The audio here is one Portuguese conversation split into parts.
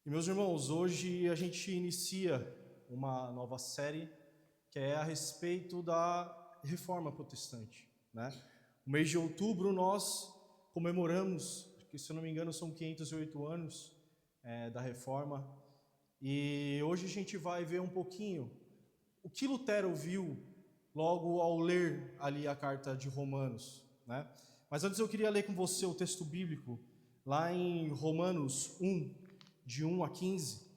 E meus irmãos, hoje a gente inicia uma nova série que é a respeito da Reforma Protestante, né? O mês de outubro nós comemoramos, que se eu não me engano são 508 anos da Reforma, e hoje a gente vai ver um pouquinho o que Lutero viu logo ao ler ali a carta de Romanos, né? Mas antes eu queria ler com você o texto bíblico lá em Romanos 1, de 1 a 15.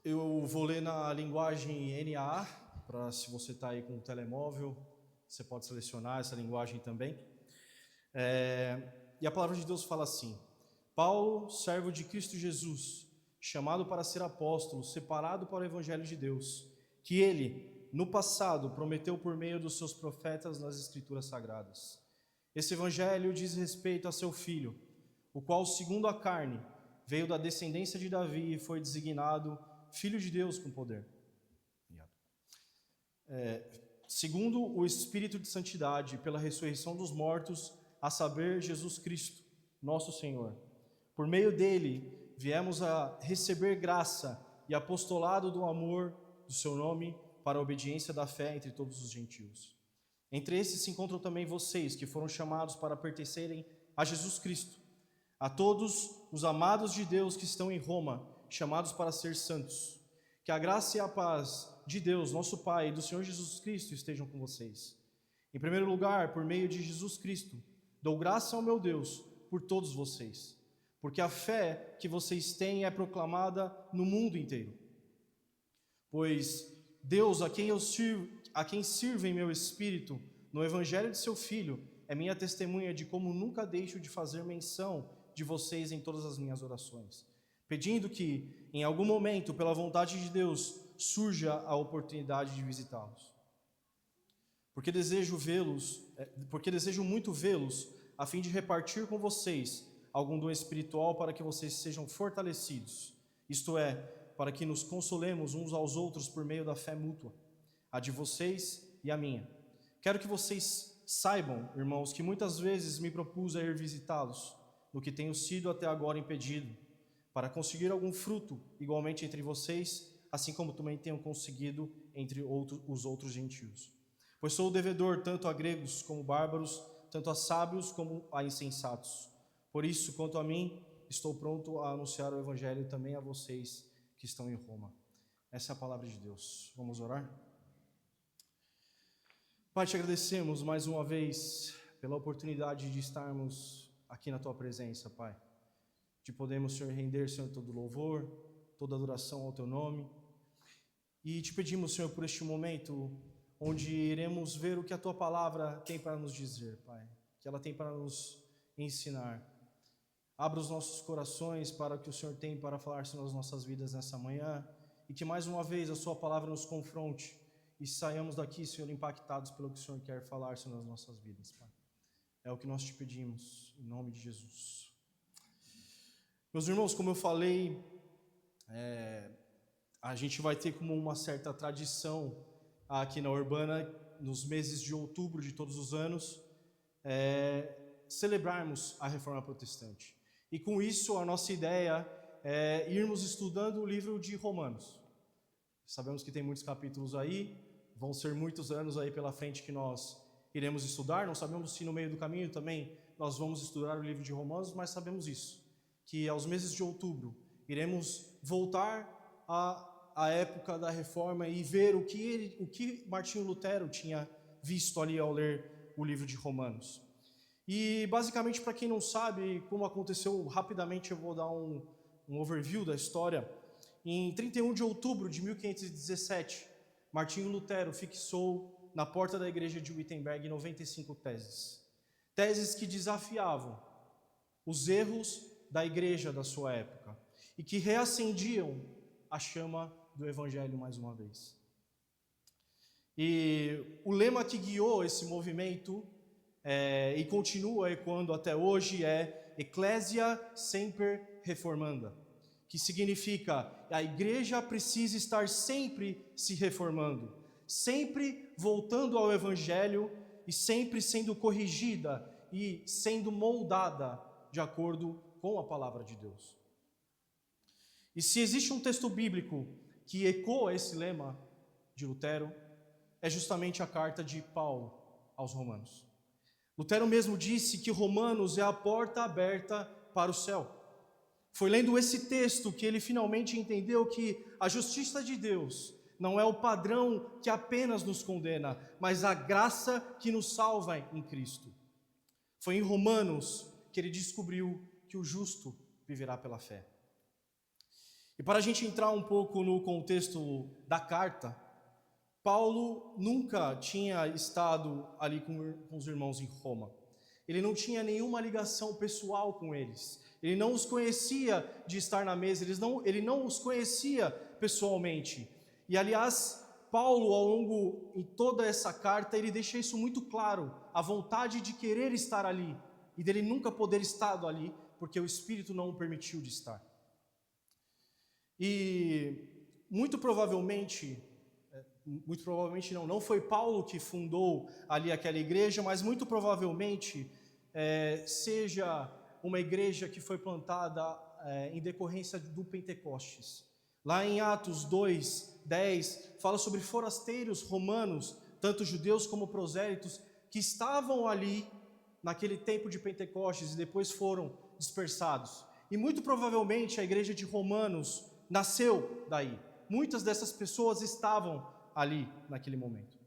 Eu vou ler na linguagem NAA, para se você está aí com o telemóvel, você pode selecionar essa linguagem também. E a palavra de Deus fala assim: Paulo, servo de Cristo Jesus, chamado para ser apóstolo, separado para o Evangelho de Deus, que ele, no passado, prometeu por meio dos seus profetas nas Escrituras Sagradas. Esse Evangelho diz respeito a seu Filho, o qual, segundo a carne, veio da descendência de Davi e foi designado Filho de Deus com poder. Segundo o Espírito de Santidade, pela ressurreição dos mortos, a saber, Jesus Cristo, nosso Senhor. Por meio dele, viemos a receber graça e apostolado do amor do seu nome para a obediência da fé entre todos os gentios. Entre esses se encontram também vocês, que foram chamados para pertencerem a Jesus Cristo. A todos os amados de Deus que estão em Roma, chamados para ser santos. Que a graça e a paz de Deus, nosso Pai, e do Senhor Jesus Cristo estejam com vocês. Em primeiro lugar, por meio de Jesus Cristo, dou graça ao meu Deus por todos vocês, porque a fé que vocês têm é proclamada no mundo inteiro. Pois Deus, a quem sirvo em meu espírito, no Evangelho de seu Filho, é minha testemunha de como nunca deixo de fazer menção de vocês em todas as minhas orações, pedindo que, em algum momento, pela vontade de Deus, surja a oportunidade de visitá-los. Porque desejo muito vê-los, a fim de repartir com vocês algum dom espiritual para que vocês sejam fortalecidos, isto é, para que nos consolemos uns aos outros por meio da fé mútua, a de vocês e a minha. Quero que vocês saibam, irmãos, que muitas vezes me propus a ir visitá-los, no que tenho sido até agora impedido, para conseguir algum fruto igualmente entre vocês, assim como também tenho conseguido entre os outros gentios. Pois sou devedor tanto a gregos como bárbaros, tanto a sábios como a insensatos. Por isso, quanto a mim, estou pronto a anunciar o Evangelho também a vocês que estão em Roma. Essa é a palavra de Deus. Vamos orar? Pai, te agradecemos mais uma vez pela oportunidade de estarmos aqui na Tua presença, Pai. De podermos, Senhor, render, Senhor, todo louvor, toda adoração ao Teu nome. E te pedimos, Senhor, por este momento onde iremos ver o que a Tua palavra tem para nos dizer, Pai. Que ela tem para nos ensinar. Abra os nossos corações para o que o Senhor tem para falar nas nossas vidas nessa manhã. E que mais uma vez a Sua palavra nos confronte e saiamos daqui, Senhor, impactados pelo que o Senhor quer falar nas nossas vidas, Pai. É o que nós te pedimos, em nome de Jesus. Meus irmãos, como eu falei, a gente vai ter como uma certa tradição aqui na Urbana, nos meses de outubro de todos os anos, celebrarmos a Reforma Protestante. E com isso, a nossa ideia é irmos estudando o livro de Romanos. Sabemos que tem muitos capítulos aí, vão ser muitos anos aí pela frente que nós iremos estudar. Não sabemos se no meio do caminho também nós vamos estudar o livro de Romanos, mas sabemos isso, que aos meses de outubro iremos voltar à época da Reforma e ver o que Martinho Lutero tinha visto ali ao ler o livro de Romanos. E basicamente, para quem não sabe como aconteceu, rapidamente eu vou dar um overview da história. Em 31 de outubro de 1517, Martinho Lutero fixou na porta da igreja de Wittenberg 95 teses. Teses que desafiavam os erros da igreja da sua época e que reacendiam a chama do Evangelho mais uma vez. E o lema que guiou esse movimento e continua ecoando até hoje é Ecclesia Semper Reformanda. que significa a igreja precisa estar sempre se reformando, sempre voltando ao Evangelho e sempre sendo corrigida e sendo moldada de acordo com a palavra de Deus. E se existe um texto bíblico que ecoa esse lema de Lutero, é justamente a carta de Paulo aos Romanos. Lutero mesmo disse que Romanos é a porta aberta para o céu. Foi lendo esse texto que ele finalmente entendeu que a justiça de Deus não é o padrão que apenas nos condena, mas a graça que nos salva em Cristo. Foi em Romanos que ele descobriu que o justo viverá pela fé. E para a gente entrar um pouco no contexto da carta, Paulo nunca tinha estado ali com os irmãos em Roma. Ele não tinha nenhuma ligação pessoal com eles. Ele não os conhecia de estar na mesa, ele não os conhecia pessoalmente. E aliás, Paulo, ao longo em toda essa carta, ele deixa isso muito claro, a vontade de querer estar ali e dele nunca poder estar ali, porque o Espírito não o permitiu de estar. E muito provavelmente não foi Paulo que fundou ali aquela igreja, mas muito provavelmente seja uma igreja que foi plantada em decorrência do Pentecostes. Lá em Atos 2:10, fala sobre forasteiros romanos, tanto judeus como prosélitos, que estavam ali naquele tempo de Pentecostes e depois foram dispersados. E muito provavelmente a igreja de Romanos nasceu daí. Muitas dessas pessoas estavam ali naquele momento.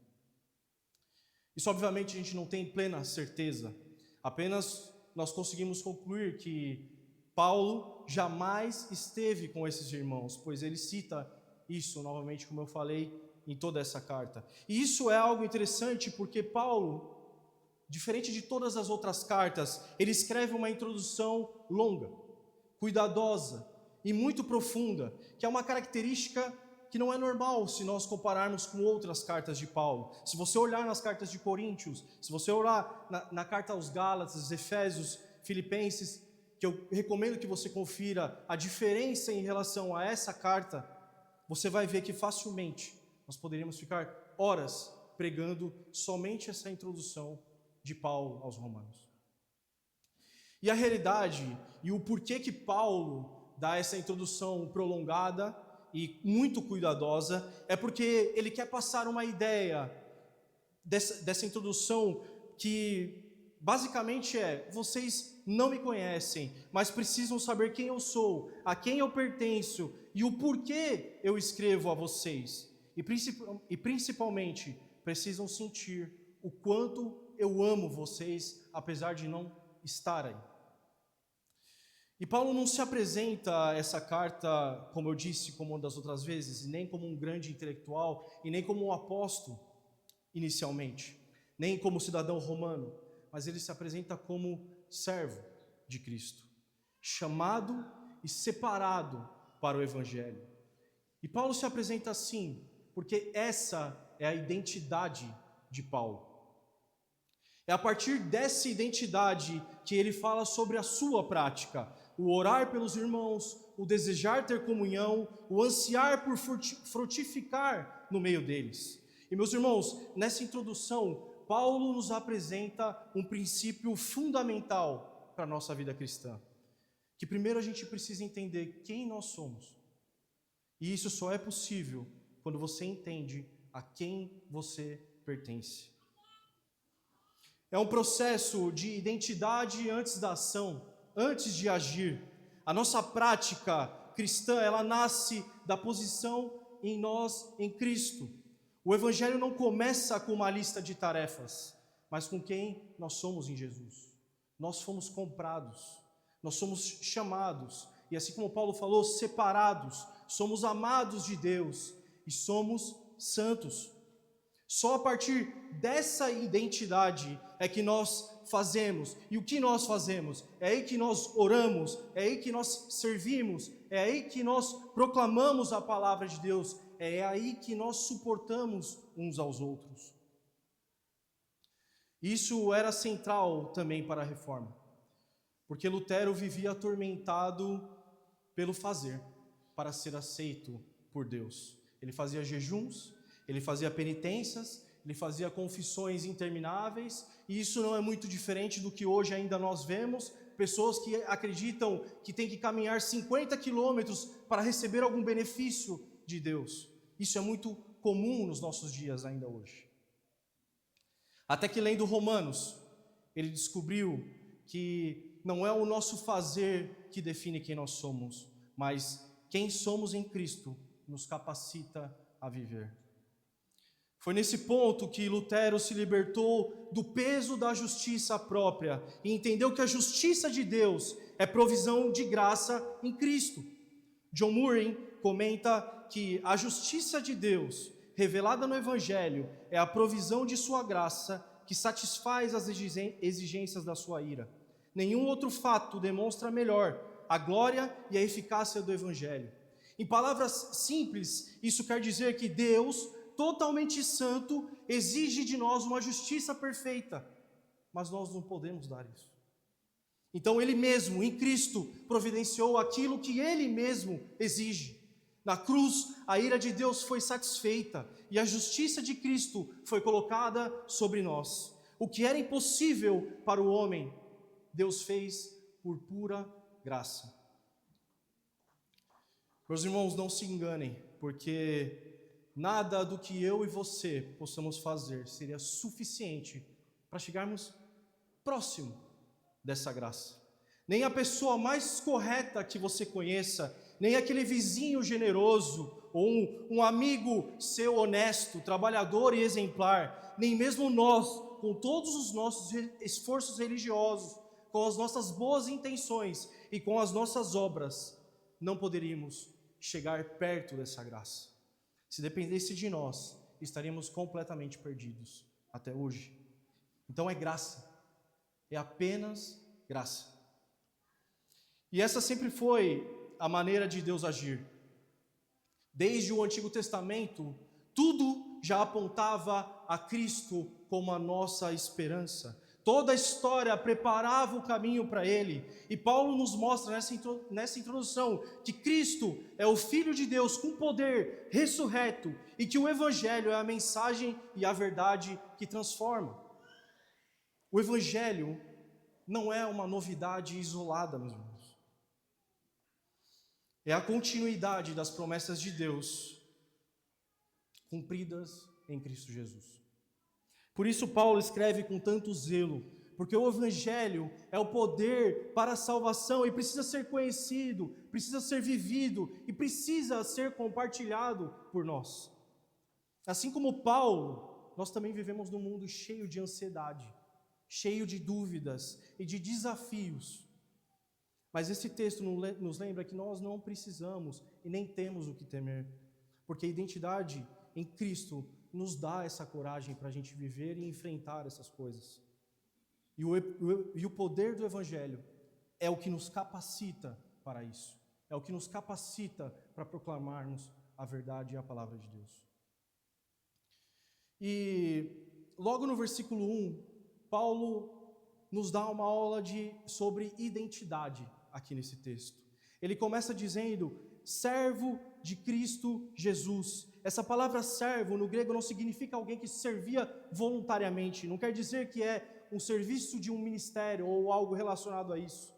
Isso obviamente a gente não tem plena certeza, apenas nós conseguimos concluir que Paulo jamais esteve com esses irmãos, pois ele cita isso novamente, como eu falei, em toda essa carta. E isso é algo interessante porque Paulo, diferente de todas as outras cartas, ele escreve uma introdução longa, cuidadosa e muito profunda, que é uma característica que não é normal se nós compararmos com outras cartas de Paulo. Se você olhar nas cartas de Coríntios, se você olhar na carta aos Gálatas, Efésios, Filipenses, que eu recomendo que você confira a diferença em relação a essa carta, você vai ver que facilmente nós poderíamos ficar horas pregando somente essa introdução de Paulo aos Romanos. E a realidade e o porquê que Paulo dá essa introdução prolongada e muito cuidadosa é porque ele quer passar uma ideia dessa introdução que basicamente vocês não me conhecem, mas precisam saber quem eu sou, a quem eu pertenço e o porquê eu escrevo a vocês. E principalmente precisam sentir o quanto eu amo vocês, apesar de não estar aí. E Paulo não se apresenta essa carta, como eu disse, como uma das outras vezes, nem como um grande intelectual, e nem como um apóstolo, inicialmente, nem como cidadão romano, mas ele se apresenta como servo de Cristo, chamado e separado para o Evangelho. E Paulo se apresenta assim, porque essa é a identidade de Paulo. É a partir dessa identidade que ele fala sobre a sua prática, o orar pelos irmãos, o desejar ter comunhão, o ansiar por frutificar no meio deles. E meus irmãos, nessa introdução, Paulo nos apresenta um princípio fundamental para a nossa vida cristã. Que primeiro a gente precisa entender quem nós somos. E isso só é possível quando você entende a quem você pertence. É um processo de identidade antes da ação, antes de agir. A nossa prática cristã, ela nasce da posição em nós, em Cristo. O Evangelho não começa com uma lista de tarefas, mas com quem nós somos em Jesus. Nós fomos comprados, nós somos chamados, e assim como Paulo falou, separados, somos amados de Deus e somos santos. Só a partir dessa identidade é que nós fazemos. E o que nós fazemos? É aí que nós oramos, é aí que nós servimos, é aí que nós proclamamos a palavra de Deus, é aí que nós suportamos uns aos outros. Isso era central também para a Reforma, porque Lutero vivia atormentado pelo fazer. para ser aceito por Deus. Ele fazia jejuns, ele fazia penitências, ele fazia confissões intermináveis, e isso não é muito diferente do que hoje ainda nós vemos, pessoas que acreditam que tem que caminhar 50 quilômetros para receber algum benefício de Deus. Isso é muito comum nos nossos dias ainda hoje. Até que lendo Romanos, ele descobriu que não é o nosso fazer que define quem nós somos, mas quem somos em Cristo nos capacita a viver. Foi nesse ponto que Lutero se libertou do peso da justiça própria e entendeu que a justiça de Deus é provisão de graça em Cristo. John Murray comenta que a justiça de Deus, revelada no Evangelho, é a provisão de sua graça que satisfaz as exigências da sua ira. Nenhum outro fato demonstra melhor a glória e a eficácia do Evangelho. Em palavras simples, isso quer dizer que Deus, totalmente santo, exige de nós uma justiça perfeita, mas nós não podemos dar isso. Então Ele mesmo, em Cristo, providenciou aquilo que Ele mesmo exige. Na cruz, a ira de Deus foi satisfeita e a justiça de Cristo foi colocada sobre nós. O que era impossível para o homem, Deus fez por pura graça. Meus irmãos, não se enganem, porque nada do que eu e você possamos fazer seria suficiente para chegarmos próximo dessa graça. Nem a pessoa mais correta que você conheça, nem aquele vizinho generoso, ou um amigo seu honesto, trabalhador e exemplar, nem mesmo nós, com todos os nossos esforços religiosos, com as nossas boas intenções e com as nossas obras, não poderíamos chegar perto dessa graça. Se dependesse de nós, estaríamos completamente perdidos até hoje. Então é graça, é apenas graça. E essa sempre foi a maneira de Deus agir. Desde o Antigo Testamento, tudo já apontava a Cristo como a nossa esperança. Toda a história preparava o caminho para Ele. E Paulo nos mostra nessa introdução que Cristo é o Filho de Deus com poder, ressurreto, e que o Evangelho é a mensagem e a verdade que transforma. O Evangelho não é uma novidade isolada, meus irmãos. É a continuidade das promessas de Deus cumpridas em Cristo Jesus. Por isso Paulo escreve com tanto zelo, porque o Evangelho é o poder para a salvação e precisa ser conhecido, precisa ser vivido e precisa ser compartilhado por nós. Assim como Paulo, nós também vivemos num mundo cheio de ansiedade, cheio de dúvidas e de desafios. Mas esse texto nos lembra que nós não precisamos e nem temos o que temer, porque a identidade em Cristo nos dá essa coragem para a gente viver e enfrentar essas coisas. E o poder do Evangelho é o que nos capacita para isso. É o que nos capacita para proclamarmos a verdade e a palavra de Deus. E logo no versículo 1, Paulo nos dá uma aula sobre identidade aqui nesse texto. Ele começa dizendo, servo de Cristo Jesus. Essa palavra servo no grego não significa alguém que servia voluntariamente, não quer dizer que é um serviço de um ministério ou algo relacionado a isso.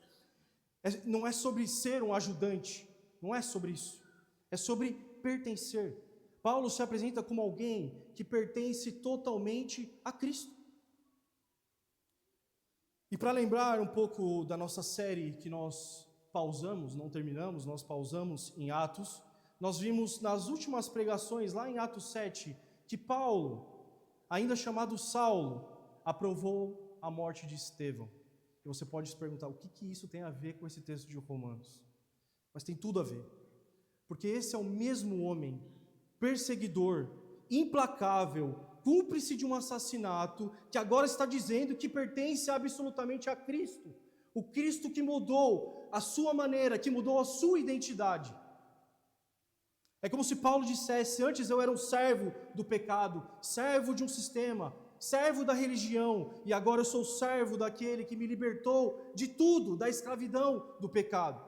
Não é sobre ser um ajudante, não é sobre isso. É sobre pertencer. Paulo se apresenta como alguém que pertence totalmente a Cristo. E para lembrar um pouco da nossa série que nós pausamos, não terminamos, nós pausamos em Atos, nós vimos nas últimas pregações, lá em Atos 7, que Paulo, ainda chamado Saulo, aprovou a morte de Estevão. E você pode se perguntar, o que isso tem a ver com esse texto de Romanos? Mas tem tudo a ver. Porque esse é o mesmo homem, perseguidor, implacável, cúmplice de um assassinato, que agora está dizendo que pertence absolutamente a Cristo. O Cristo que mudou a sua maneira, que mudou a sua identidade. É como se Paulo dissesse, antes eu era um servo do pecado, servo de um sistema, servo da religião, e agora eu sou servo daquele que me libertou de tudo, da escravidão do pecado.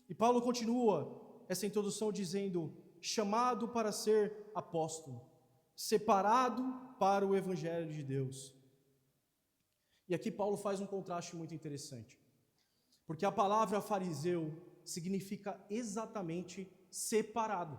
E Paulo continua, essa introdução dizendo: chamado para ser apóstolo, separado para o Evangelho de Deus. E aqui Paulo faz um contraste muito interessante, porque a palavra fariseu significa exatamente separado.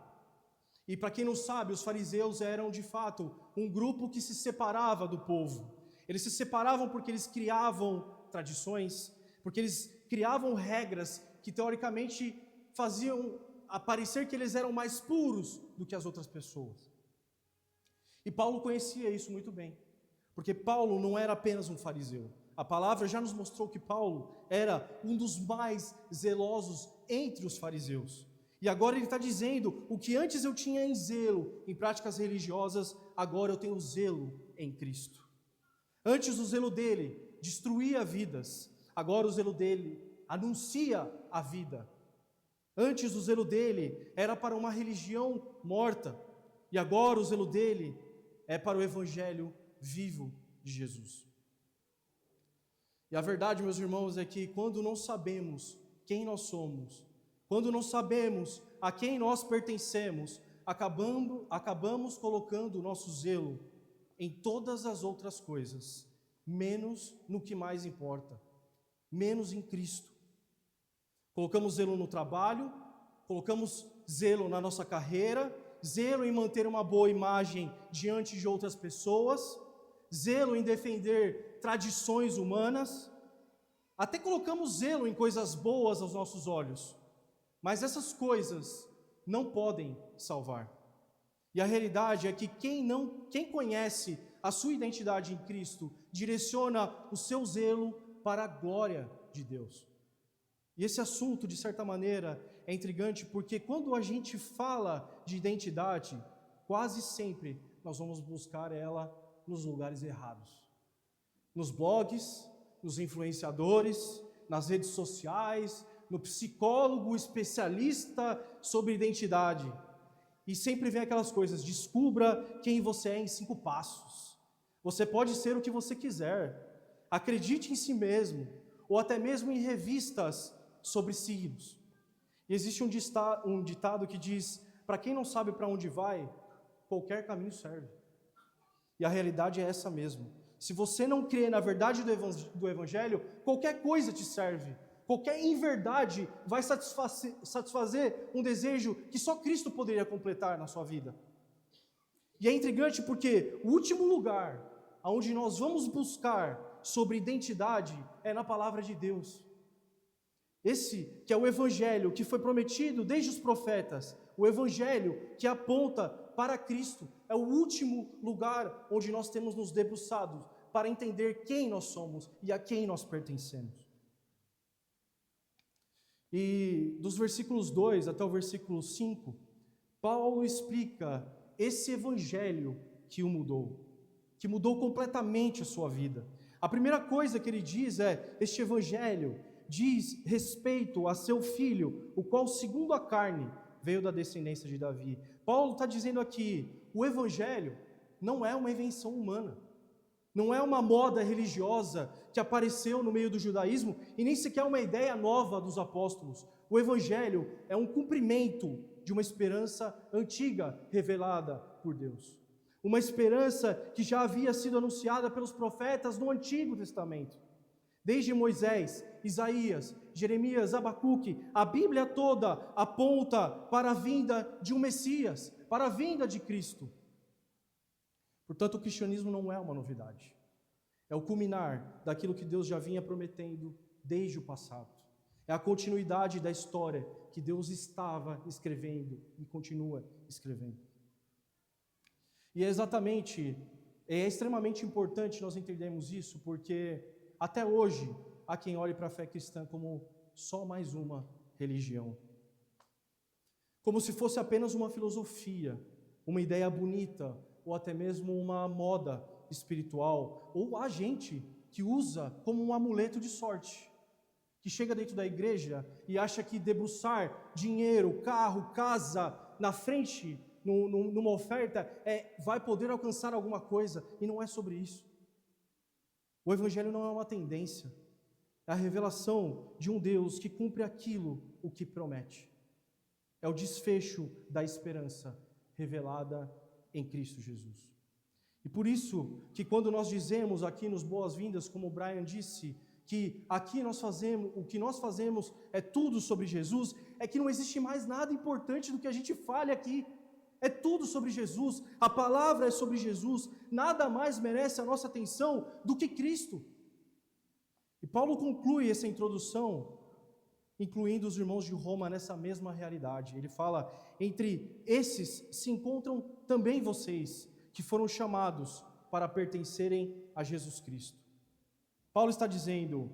E para quem não sabe, os fariseus eram de fato um grupo que se separava do povo. Eles se separavam porque eles criavam tradições, porque eles criavam regras que teoricamente faziam parecer que eles eram mais puros do que as outras pessoas. E Paulo conhecia isso muito bem, porque Paulo não era apenas um fariseu. A palavra já nos mostrou que Paulo era um dos mais zelosos entre os fariseus. E agora ele está dizendo: o que antes eu tinha em zelo, em práticas religiosas, agora eu tenho zelo em Cristo. Antes o zelo dele destruía vidas, agora o zelo dele anuncia a vida. Antes o zelo dele era para uma religião morta, e agora o zelo dele é para o Evangelho vivo de Jesus. E a verdade, meus irmãos, é que quando não sabemos quem nós somos, quando não sabemos a quem nós pertencemos, acabamos colocando o nosso zelo em todas as outras coisas, menos no que mais importa, menos em Cristo. Colocamos zelo no trabalho, colocamos zelo na nossa carreira, zelo em manter uma boa imagem diante de outras pessoas, zelo em defender tradições humanas, até colocamos zelo em coisas boas aos nossos olhos, mas essas coisas não podem salvar. E a realidade é que quem conhece a sua identidade em Cristo, direciona o seu zelo para a glória de Deus. E esse assunto, de certa maneira, é intrigante, porque quando a gente fala de identidade, quase sempre nós vamos buscar ela nos lugares errados. Nos blogs, nos influenciadores, nas redes sociais, no psicólogo especialista sobre identidade. E sempre vem aquelas coisas: descubra quem você é em 5 passos. Você pode ser o que você quiser. Acredite em si mesmo, ou até mesmo em revistas sobre signos. E existe um ditado que diz: para quem não sabe para onde vai, qualquer caminho serve. E a realidade é essa mesmo. Se você não crê na verdade do Evangelho, qualquer coisa te serve. Qualquer inverdade vai satisfazer um desejo que só Cristo poderia completar na sua vida. E é intrigante porque o último lugar onde nós vamos buscar sobre identidade é na palavra de Deus. Esse que é o Evangelho que foi prometido desde os profetas, o Evangelho que aponta para Cristo, é o último lugar onde nós temos nos debruçado para entender quem nós somos e a quem nós pertencemos. E dos versículos 2 até o versículo 5, Paulo explica esse Evangelho que o mudou, que mudou completamente a sua vida. A primeira coisa que ele diz é: este Evangelho diz respeito a seu filho, o qual segundo a carne veio da descendência de Davi. Paulo está dizendo aqui: o Evangelho não é uma invenção humana, não é uma moda religiosa que apareceu no meio do judaísmo e nem sequer uma ideia nova dos apóstolos. O Evangelho é um cumprimento de uma esperança antiga revelada por Deus. Uma esperança que já havia sido anunciada pelos profetas no Antigo Testamento. Desde Moisés, Isaías, Jeremias, Abacuque, a Bíblia toda aponta para a vinda de um Messias, para a vinda de Cristo. Portanto, o cristianismo não é uma novidade. É o culminar daquilo que Deus já vinha prometendo desde o passado. É a continuidade da história que Deus estava escrevendo e continua escrevendo. E é extremamente importante nós entendermos isso, porque até hoje há quem olhe para a fé cristã como só mais uma religião. Como se fosse apenas uma filosofia, uma ideia bonita, ou até mesmo uma moda espiritual, ou há gente que usa como um amuleto de sorte, que chega dentro da igreja e acha que debruçar dinheiro, carro, casa na frente, numa oferta, vai poder alcançar alguma coisa, e não é sobre isso. O Evangelho não é uma tendência, é a revelação de um Deus que cumpre o que promete. é o desfecho da esperança revelada em Cristo Jesus. E por isso que quando nós dizemos aqui nos Boas-Vindas, como o Brian disse, que aqui o que nós fazemos é tudo sobre Jesus, é que não existe mais nada importante do que a gente fale aqui. É tudo sobre Jesus, a palavra é sobre Jesus, nada mais merece a nossa atenção do que Cristo. E Paulo conclui essa introdução, incluindo os irmãos de Roma nessa mesma realidade. Ele fala, entre esses se encontram também vocês, que foram chamados para pertencerem a Jesus Cristo. Paulo está dizendo,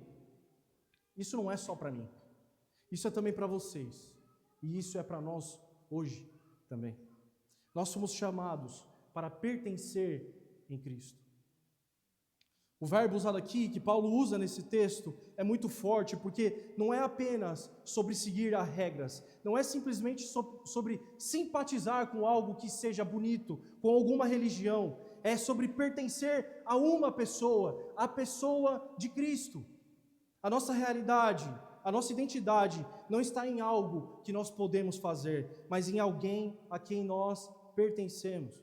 isso não é só para mim, isso é também para vocês, e isso é para nós hoje também. Nós somos chamados para pertencer em Cristo. O verbo usado aqui, que Paulo usa nesse texto, é muito forte, porque não é apenas sobre seguir as regras, não é simplesmente sobre simpatizar com algo que seja bonito, com alguma religião, é sobre pertencer a uma pessoa, a pessoa de Cristo. A nossa realidade, a nossa identidade não está em algo que nós podemos fazer, mas em alguém a quem nós pertencemos.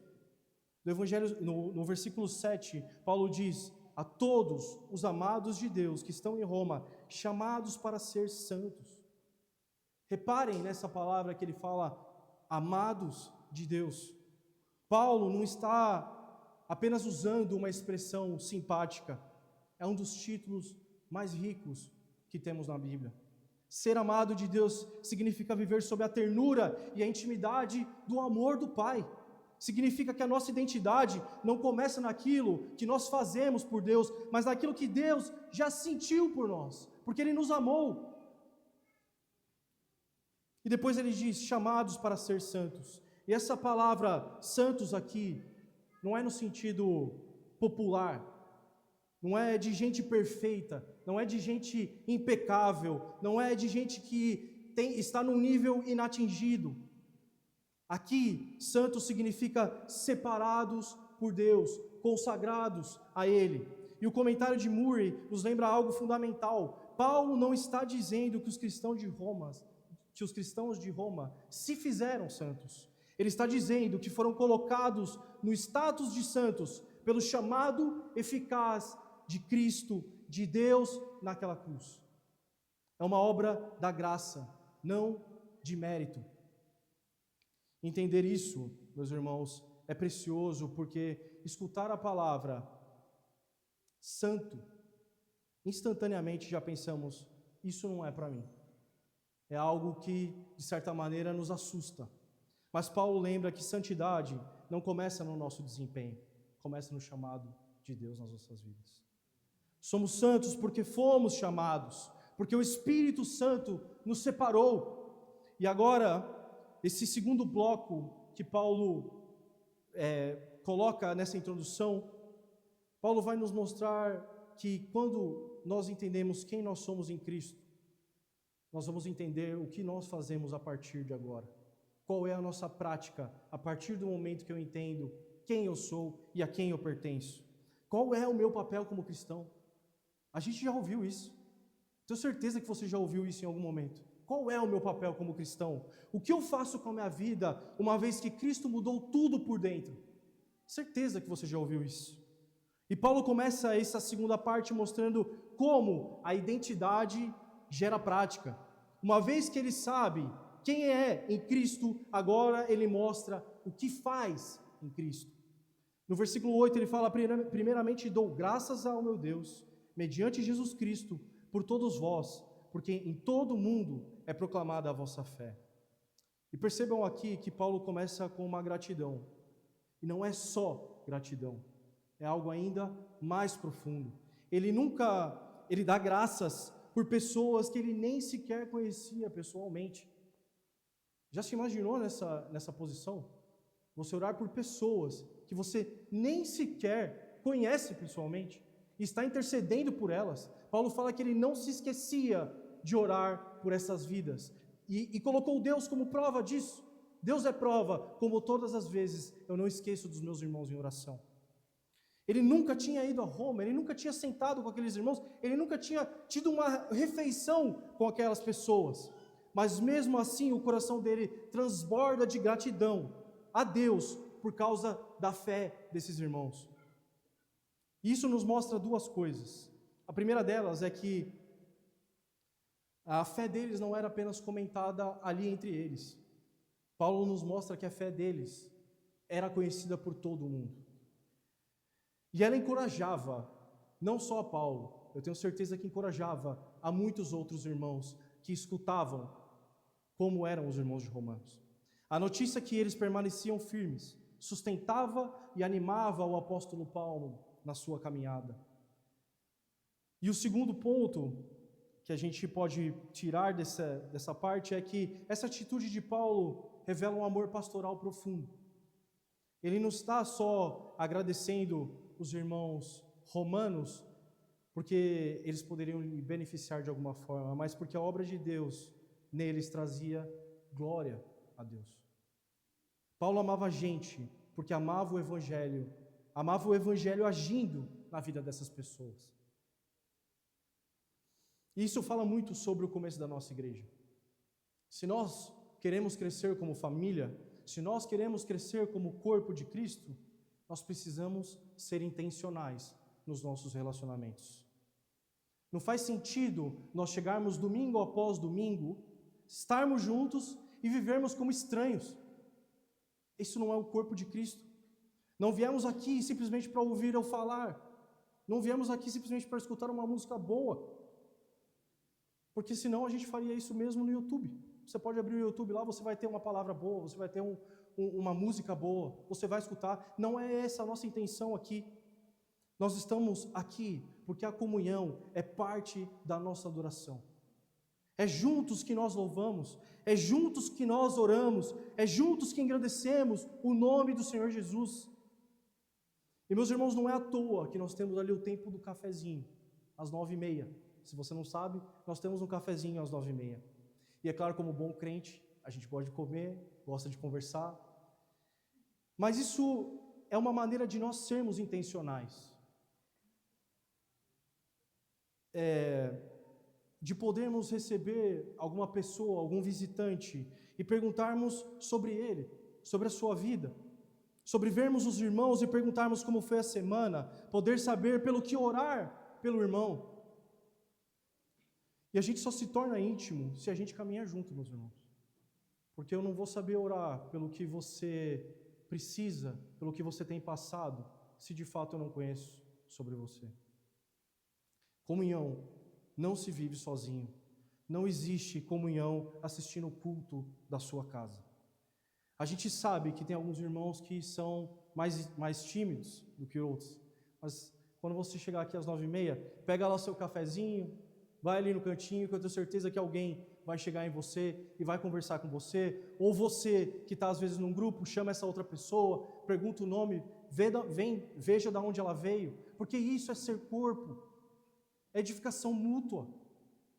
No Evangelho, no versículo 7, Paulo diz, a todos os amados de Deus que estão em Roma, chamados para ser santos. Reparem nessa palavra que ele fala, amados de Deus. Paulo não está apenas usando uma expressão simpática, é um dos títulos mais ricos que temos na Bíblia. Ser amado de Deus significa viver sob a ternura e a intimidade do amor do Pai. Significa que a nossa identidade não começa naquilo que nós fazemos por Deus, mas naquilo que Deus já sentiu por nós, porque Ele nos amou. E depois ele diz, chamados para ser santos. E essa palavra santos aqui, não é no sentido popular, não é de gente perfeita, não é de gente impecável, não é de gente que está num nível inatingido. Aqui, santos significa separados por Deus, consagrados a Ele. E o comentário de Murray nos lembra algo fundamental. Paulo não está dizendo que os cristãos de Roma se fizeram santos. Ele está dizendo que foram colocados no status de santos pelo chamado eficaz de Cristo, de Deus naquela cruz. É uma obra da graça, não de mérito. Entender isso, meus irmãos, é precioso, porque escutar a palavra santo, instantaneamente já pensamos, isso não é para mim. É algo que, de certa maneira, nos assusta. Mas Paulo lembra que santidade não começa no nosso desempenho, começa no chamado de Deus nas nossas vidas. Somos santos porque fomos chamados, porque o Espírito Santo nos separou. E agora, esse segundo bloco que Paulo coloca nessa introdução, Paulo vai nos mostrar que quando nós entendemos quem nós somos em Cristo, nós vamos entender o que nós fazemos a partir de agora. Qual é a nossa prática a partir do momento que eu entendo quem eu sou e a quem eu pertenço. Qual é o meu papel como cristão? A gente já ouviu isso. Tenho certeza que você já ouviu isso em algum momento. Qual é o meu papel como cristão? O que eu faço com a minha vida, uma vez que Cristo mudou tudo por dentro? Certeza que você já ouviu isso. E Paulo começa essa segunda parte mostrando como a identidade gera prática. Uma vez que ele sabe quem é em Cristo, agora ele mostra o que faz em Cristo. No versículo 8 ele fala, primeiramente dou graças ao meu Deus, mediante Jesus Cristo, por todos vós, porque em todo o mundo é proclamada a vossa fé. E percebam aqui que Paulo começa com uma gratidão. E não é só gratidão, é algo ainda mais profundo. Ele dá graças por pessoas que ele nem sequer conhecia pessoalmente. Já se imaginou nessa posição? Você orar por pessoas que você nem sequer conhece pessoalmente e está intercedendo por elas. Paulo fala que ele não se esquecia de orar por essas vidas e colocou Deus como prova disso. Deus é prova, como todas as vezes eu não esqueço dos meus irmãos em oração. Ele nunca tinha ido a Roma, ele nunca tinha sentado com aqueles irmãos, ele nunca tinha tido uma refeição com aquelas pessoas. mas mesmo assim o coração dele transborda de gratidão a Deus por causa da fé desses irmãos. Isso nos mostra duas coisas. A primeira delas é que a fé deles não era apenas comentada ali entre eles. Paulo nos mostra que a fé deles era conhecida por todo mundo. E ela encorajava, não só a Paulo, eu tenho certeza que encorajava a muitos outros irmãos que escutavam como eram os irmãos de Romanos. A notícia que eles permaneciam firmes sustentava e animava o apóstolo Paulo na sua caminhada. E o segundo ponto que a gente pode tirar dessa parte é que essa atitude de Paulo revela um amor pastoral profundo. Ele não está só agradecendo os irmãos romanos, porque eles poderiam lhe beneficiar de alguma forma, mas porque a obra de Deus neles trazia glória a Deus. Paulo amava a gente, porque amava o Evangelho agindo na vida dessas pessoas. E isso fala muito sobre o começo da nossa igreja. Se nós queremos crescer como família, se nós queremos crescer como corpo de Cristo, nós precisamos ser intencionais nos nossos relacionamentos. Não faz sentido nós chegarmos domingo após domingo, estarmos juntos e vivermos como estranhos. Isso não é o corpo de Cristo. Não viemos aqui simplesmente para ouvir eu falar. Não viemos aqui simplesmente para escutar uma música boa. Porque senão a gente faria isso mesmo no YouTube. Você pode abrir o YouTube lá, você vai ter uma palavra boa, você vai ter uma música boa, você vai escutar. Não é essa a nossa intenção aqui. Nós estamos aqui porque a comunhão é parte da nossa adoração. É juntos que nós louvamos, é juntos que nós oramos, é juntos que engrandecemos o nome do Senhor Jesus. E meus irmãos, não é à toa que nós temos ali o tempo do cafezinho, às 9h30. Se você não sabe, nós temos um cafezinho às 9h30. E é claro, como bom crente, a gente gosta de comer, gosta de conversar. Mas isso é uma maneira de nós sermos intencionais. De podermos receber alguma pessoa, algum visitante, e perguntarmos sobre ele, sobre a sua vida, sobre vermos os irmãos e perguntarmos como foi a semana, poder saber pelo que orar pelo irmão. E a gente só se torna íntimo se a gente caminha junto, meus irmãos. Porque eu não vou saber orar pelo que você precisa, pelo que você tem passado, se de fato eu não conheço sobre você. Comunhão não se vive sozinho. Não existe comunhão assistindo o culto da sua casa. A gente sabe que tem alguns irmãos que são mais tímidos do que outros. Mas quando você chegar aqui às 9h30, pega lá o seu cafezinho, vai ali no cantinho, que eu tenho certeza que alguém vai chegar em você e vai conversar com você. Ou você, que está às vezes num grupo, chama essa outra pessoa, pergunta o nome, veja de onde ela veio. Porque isso é ser corpo. É edificação mútua,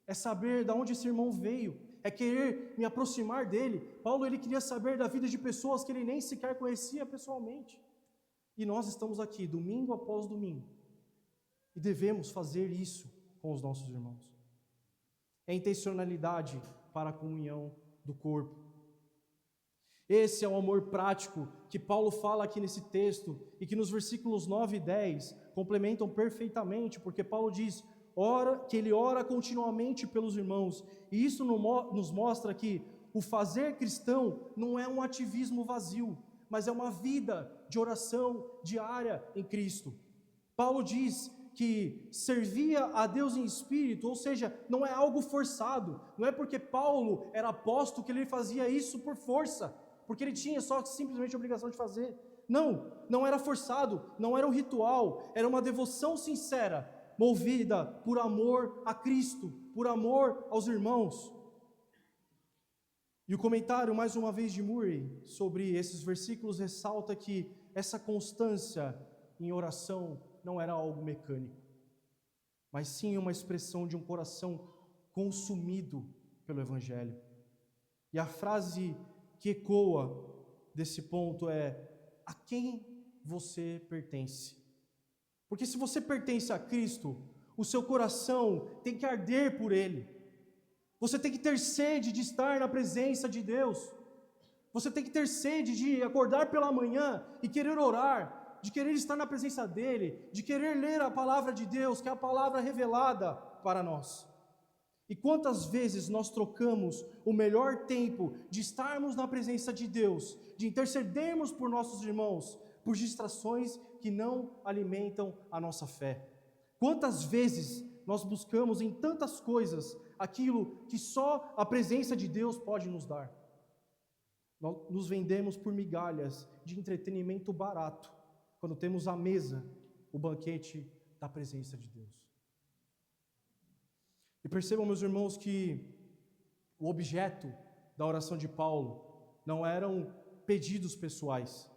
é saber de onde esse irmão veio, é querer me aproximar dele. Paulo, ele queria saber da vida de pessoas que ele nem sequer conhecia pessoalmente. E nós estamos aqui, domingo após domingo, e devemos fazer isso com os nossos irmãos. É intencionalidade para a comunhão do corpo. Esse é o amor prático que Paulo fala aqui nesse texto, e que nos versículos 9 e 10 complementam perfeitamente, porque Paulo diz que ele ora continuamente pelos irmãos, e isso nos mostra que o fazer cristão não é um ativismo vazio, mas é uma vida de oração diária em Cristo. Paulo diz que servia a Deus em espírito, ou seja, não é algo forçado, não é porque Paulo era apóstolo que ele fazia isso por força, porque ele tinha só simplesmente a obrigação de fazer. Não era forçado, não era um ritual, era uma devoção sincera, movida por amor a Cristo, por amor aos irmãos. E o comentário, mais uma vez, de Murray sobre esses versículos ressalta que essa constância em oração não era algo mecânico, mas sim uma expressão de um coração consumido pelo Evangelho. E a frase que ecoa desse ponto é: a quem você pertence? Porque se você pertence a Cristo, o seu coração tem que arder por Ele. Você tem que ter sede de estar na presença de Deus. Você tem que ter sede de acordar pela manhã e querer orar, de querer estar na presença dEle, de querer ler a palavra de Deus, que é a palavra revelada para nós. E quantas vezes nós trocamos o melhor tempo de estarmos na presença de Deus, de intercedermos por nossos irmãos, por distrações que não alimentam a nossa fé? Quantas vezes nós buscamos em tantas coisas aquilo que só a presença de Deus pode nos dar? Nós nos vendemos por migalhas de entretenimento barato, quando temos à mesa o banquete da presença de Deus. E percebam, meus irmãos, que o objeto da oração de Paulo não eram pedidos pessoais.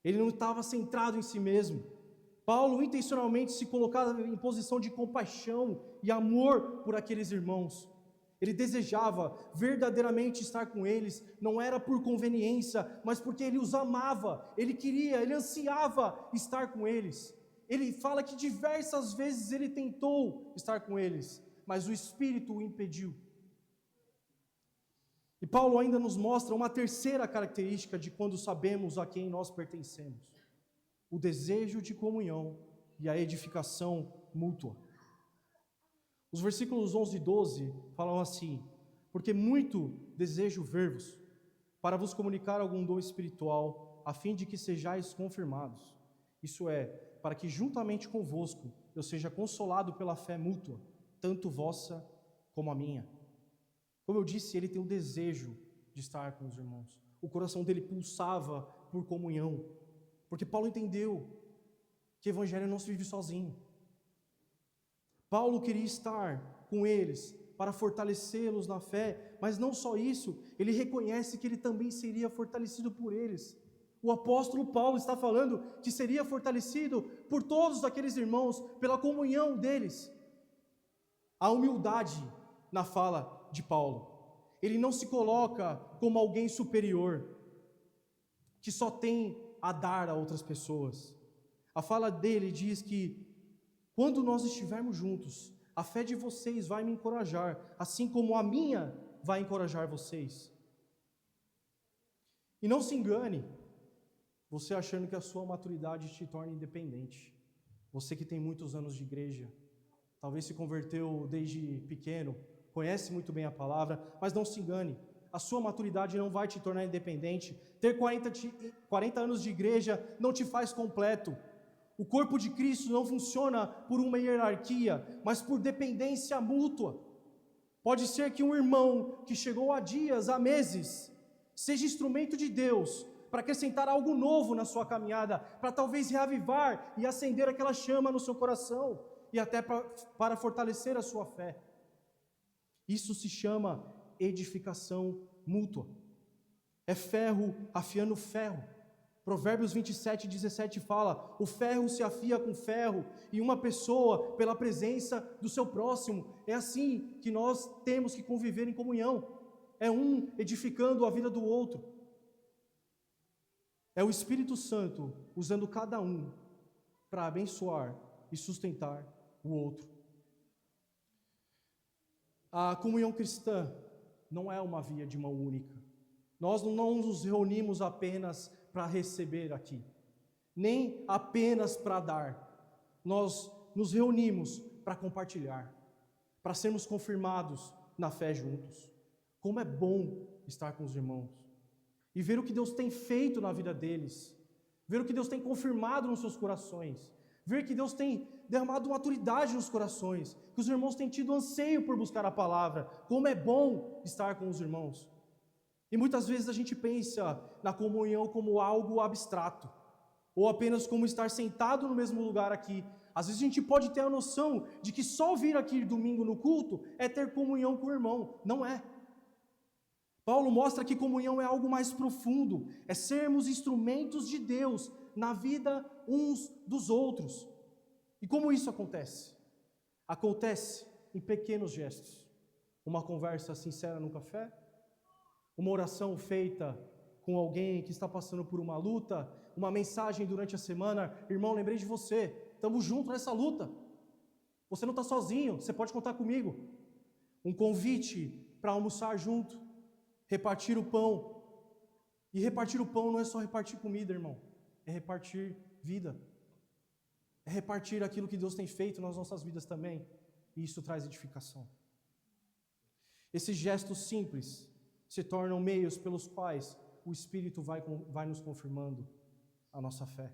Ele não estava centrado em si mesmo. Paulo intencionalmente se colocava em posição de compaixão e amor por aqueles irmãos. Ele desejava verdadeiramente estar com eles, não era por conveniência, mas porque ele os amava, ele queria, ele ansiava estar com eles. Ele fala que diversas vezes ele tentou estar com eles, mas o Espírito o impediu. E Paulo ainda nos mostra uma terceira característica de quando sabemos a quem nós pertencemos: o desejo de comunhão e a edificação mútua. Os versículos 11 e 12 falam assim: porque muito desejo ver-vos, para vos comunicar algum dom espiritual, a fim de que sejais confirmados. Isso é, para que juntamente convosco eu seja consolado pela fé mútua, tanto vossa como a minha. Como eu disse, ele tem um desejo de estar com os irmãos. O coração dele pulsava por comunhão, porque Paulo entendeu que o evangelho não se vive sozinho. Paulo queria estar com eles para fortalecê-los na fé, mas não só isso, ele reconhece que ele também seria fortalecido por eles. O apóstolo Paulo está falando que seria fortalecido por todos aqueles irmãos, pela comunhão deles. A humildade na fala de Paulo. Ele não se coloca como alguém superior, que só tem a dar a outras pessoas. A fala dele diz que, quando nós estivermos juntos, a fé de vocês vai me encorajar, assim como a minha vai encorajar vocês. E não se engane, você achando que a sua maturidade te torna independente. Você que tem muitos anos de igreja, talvez se converteu desde pequeno, conhece muito bem a palavra, mas não se engane, a sua maturidade não vai te tornar independente. Ter 40 anos de igreja não te faz completo. O corpo de Cristo não funciona por uma hierarquia, mas por dependência mútua. Pode ser que um irmão que chegou há dias, há meses, seja instrumento de Deus para acrescentar algo novo na sua caminhada, para talvez reavivar e acender aquela chama no seu coração, e até para fortalecer a sua fé. Isso se chama edificação mútua. É ferro afiando ferro. Provérbios 27:17 fala: o ferro se afia com ferro, e uma pessoa pela presença do seu próximo. É assim que nós temos que conviver em comunhão. É um edificando a vida do outro. É o Espírito Santo usando cada um para abençoar e sustentar o outro. A comunhão cristã não é uma via de mão única. Nós não nos reunimos apenas para receber aqui, nem apenas para dar. Nós nos reunimos para compartilhar, para sermos confirmados na fé juntos. Como é bom estar com os irmãos e ver o que Deus tem feito na vida deles, ver o que Deus tem confirmado nos seus corações, ver que Deus tem derramado maturidade nos corações, que os irmãos têm tido anseio por buscar a palavra. Como é bom estar com os irmãos. E muitas vezes a gente pensa na comunhão como algo abstrato, ou apenas como estar sentado no mesmo lugar aqui. Às vezes a gente pode ter a noção de que só vir aqui domingo no culto é ter comunhão com o irmão. Não é. Paulo mostra que comunhão é algo mais profundo, é sermos instrumentos de Deus na vida uns dos outros. E como isso acontece? Acontece em pequenos gestos. Uma conversa sincera no café, uma oração feita com alguém que está passando por uma luta, uma mensagem durante a semana: irmão, lembrei de você, estamos juntos nessa luta, você não está sozinho, você pode contar comigo. Um convite para almoçar junto, repartir o pão. E repartir o pão não é só repartir comida, irmão, é repartir vida. É repartir aquilo que Deus tem feito nas nossas vidas também, e isso traz edificação. Esses gestos simples se tornam meios pelos quais o Espírito vai nos confirmando a nossa fé.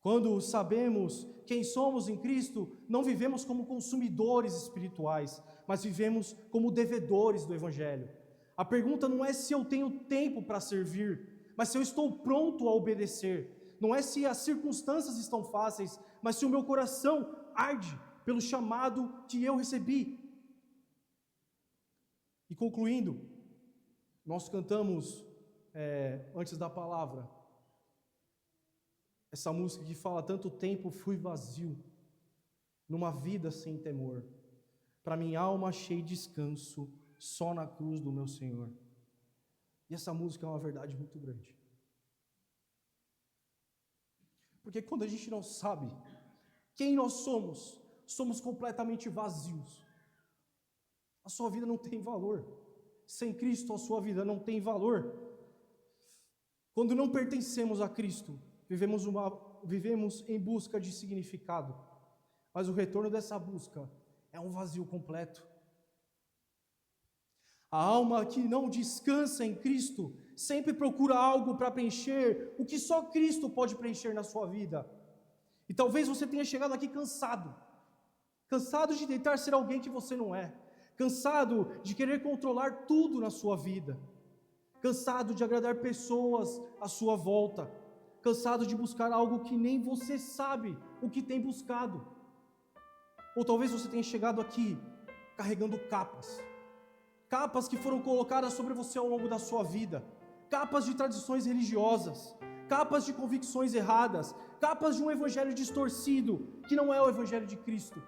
Quando sabemos quem somos em Cristo, não vivemos como consumidores espirituais, mas vivemos como devedores do Evangelho. A pergunta não é se eu tenho tempo para servir, mas se eu estou pronto a obedecer. Não é se as circunstâncias estão fáceis, mas se o meu coração arde pelo chamado que eu recebi. E concluindo, nós cantamos antes da palavra essa música que fala: tanto tempo fui vazio, numa vida sem temor, para minha alma achei descanso, só na cruz do meu Senhor. E essa música é uma verdade muito grande. Porque quando a gente não sabe quem nós somos, somos completamente vazios. A sua vida não tem valor. Sem Cristo, a sua vida não tem valor. Quando não pertencemos a Cristo, vivemos em busca de significado, mas o retorno dessa busca é um vazio completo. A alma que não descansa em Cristo sempre procura algo para preencher o que só Cristo pode preencher na sua vida. E talvez você tenha chegado aqui cansado de tentar ser alguém que você não é, cansado de querer controlar tudo na sua vida, cansado de agradar pessoas à sua volta, cansado de buscar algo que nem você sabe o que tem buscado. Ou talvez você tenha chegado aqui carregando capas que foram colocadas sobre você ao longo da sua vida, capas de tradições religiosas, capas de convicções erradas, capas de um evangelho distorcido, que não é o evangelho de Cristo.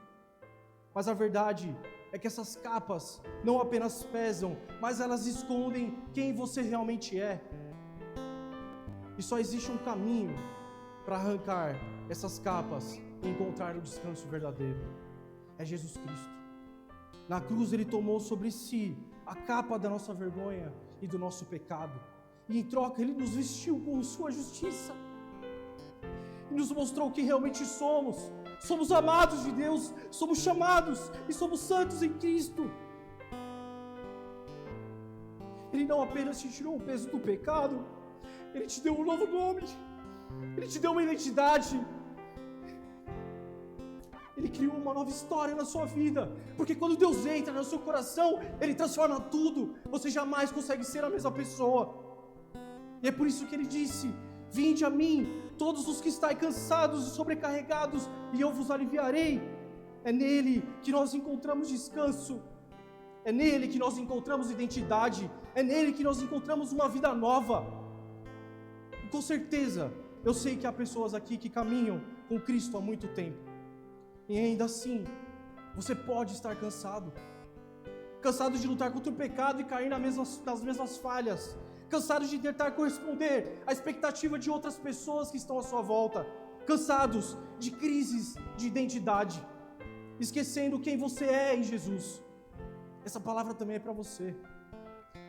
Mas a verdade é que essas capas não apenas pesam, mas elas escondem quem você realmente é. E só existe um caminho para arrancar essas capas e encontrar o descanso verdadeiro. É Jesus Cristo. Na cruz Ele tomou sobre si a capa da nossa vergonha e do nosso pecado. E em troca Ele nos vestiu com sua justiça. E nos mostrou quem realmente somos. Somos amados de Deus, somos chamados e somos santos em Cristo. Ele não apenas te tirou o peso do pecado, Ele te deu um novo nome, Ele te deu uma identidade, Ele criou uma nova história na sua vida, porque quando Deus entra no seu coração, Ele transforma tudo, você jamais consegue ser a mesma pessoa. E é por isso que Ele disse: vinde a mim, todos os que estáis cansados e sobrecarregados, e eu vos aliviarei. É nele que nós encontramos descanso, é nele que nós encontramos identidade, é nele que nós encontramos uma vida nova. E com certeza, eu sei que há pessoas aqui que caminham com Cristo há muito tempo, e ainda assim, você pode estar cansado de lutar contra o pecado e cair nas mesmas falhas, cansados de tentar corresponder à expectativa de outras pessoas que estão à sua volta, cansados de crises de identidade, esquecendo quem você é em Jesus. Essa palavra também é para você.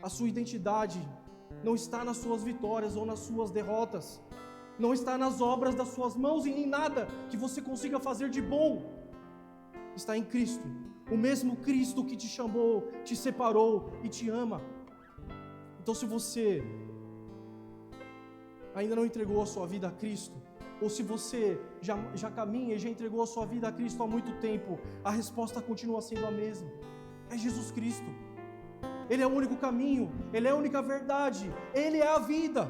A sua identidade não está nas suas vitórias ou nas suas derrotas, não está nas obras das suas mãos e em nada que você consiga fazer de bom. Está em Cristo, o mesmo Cristo que te chamou, te separou e te ama. Então, se você ainda não entregou a sua vida a Cristo, ou se você já caminha e já entregou a sua vida a Cristo há muito tempo, a resposta continua sendo a mesma: é Jesus Cristo. Ele é o único caminho, Ele é a única verdade, Ele é a vida.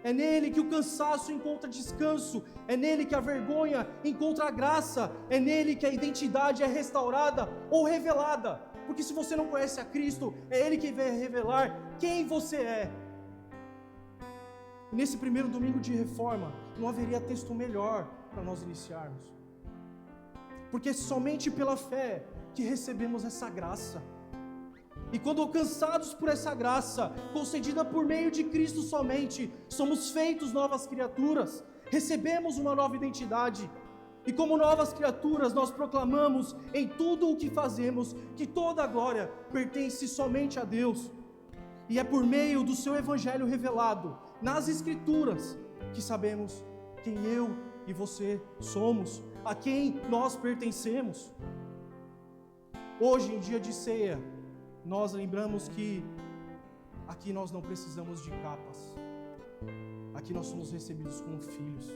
É nele que o cansaço encontra descanso, é nele que a vergonha encontra a graça, é nele que a identidade é restaurada ou revelada. Porque se você não conhece a Cristo, é Ele que vai revelar quem você é. E nesse primeiro domingo de reforma, não haveria texto melhor para nós iniciarmos. Porque é somente pela fé que recebemos essa graça. E quando alcançados por essa graça, concedida por meio de Cristo somente, somos feitos novas criaturas, recebemos uma nova identidade. E como novas criaturas, nós proclamamos em tudo o que fazemos que toda a glória pertence somente a Deus. E é por meio do seu Evangelho revelado nas Escrituras que sabemos quem eu e você somos, a quem nós pertencemos. Hoje, em dia de ceia, nós lembramos que aqui nós não precisamos de capas. Aqui nós somos recebidos como filhos.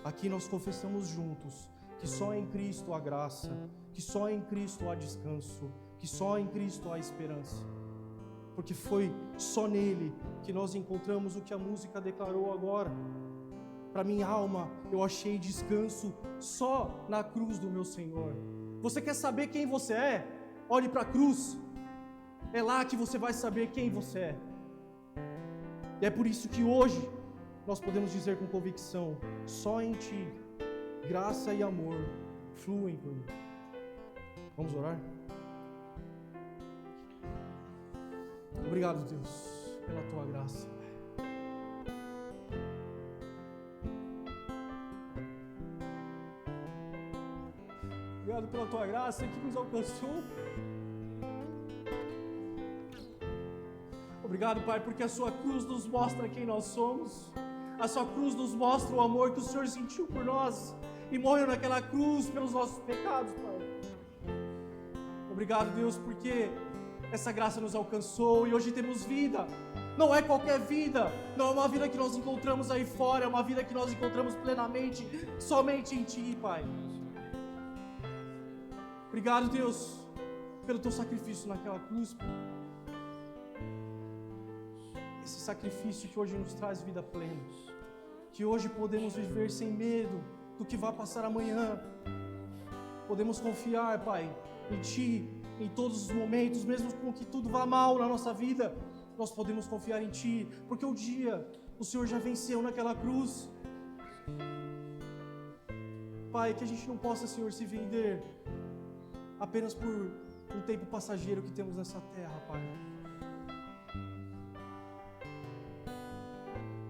Aqui nós confessamos juntos que só em Cristo há graça, que só em Cristo há descanso, que só em Cristo há esperança. Porque foi só nele que nós encontramos o que a música declarou agora. Para minha alma, eu achei descanso só na cruz do meu Senhor. Você quer saber quem você é? Olhe para a cruz. É lá que você vai saber quem você é. E é por isso que hoje nós podemos dizer com convicção: só em Ti, graça e amor fluem por mim. Vamos orar? Obrigado, Deus, pela Tua graça. Obrigado pela Tua graça que nos alcançou. Obrigado, Pai, porque a Sua cruz nos mostra quem nós somos. A Sua cruz nos mostra o amor que o Senhor sentiu por nós e morreu naquela cruz pelos nossos pecados, Pai. Obrigado, Deus, porque essa graça nos alcançou e hoje temos vida. Não é qualquer vida, não é uma vida que nós encontramos aí fora, é uma vida que nós encontramos plenamente, somente em Ti, Pai. Obrigado, Deus, pelo Teu sacrifício naquela cruz, Pai. Esse sacrifício que hoje nos traz vida plena, que hoje podemos viver sem medo do que vai passar amanhã. Podemos confiar, Pai, em Ti, em todos os momentos, mesmo com que tudo vá mal na nossa vida, nós podemos confiar em Ti, porque um dia o Senhor já venceu naquela cruz. Pai, que a gente não possa, Senhor, se vender apenas por um tempo passageiro que temos nessa terra, Pai.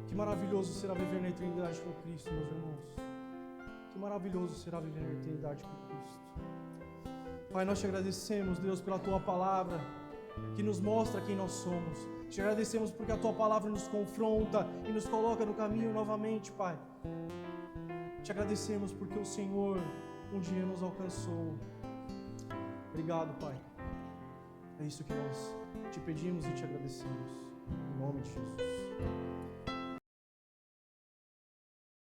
Que maravilhoso será viver na eternidade com Cristo, meus irmãos. Que maravilhoso será viver na eternidade com Cristo. Pai, nós te agradecemos, Deus, pela Tua palavra, que nos mostra quem nós somos. Te agradecemos porque a Tua palavra nos confronta e nos coloca no caminho novamente, Pai. Te agradecemos porque o Senhor um dia nos alcançou. Obrigado, Pai. É isso que nós te pedimos e te agradecemos. Em nome de Jesus.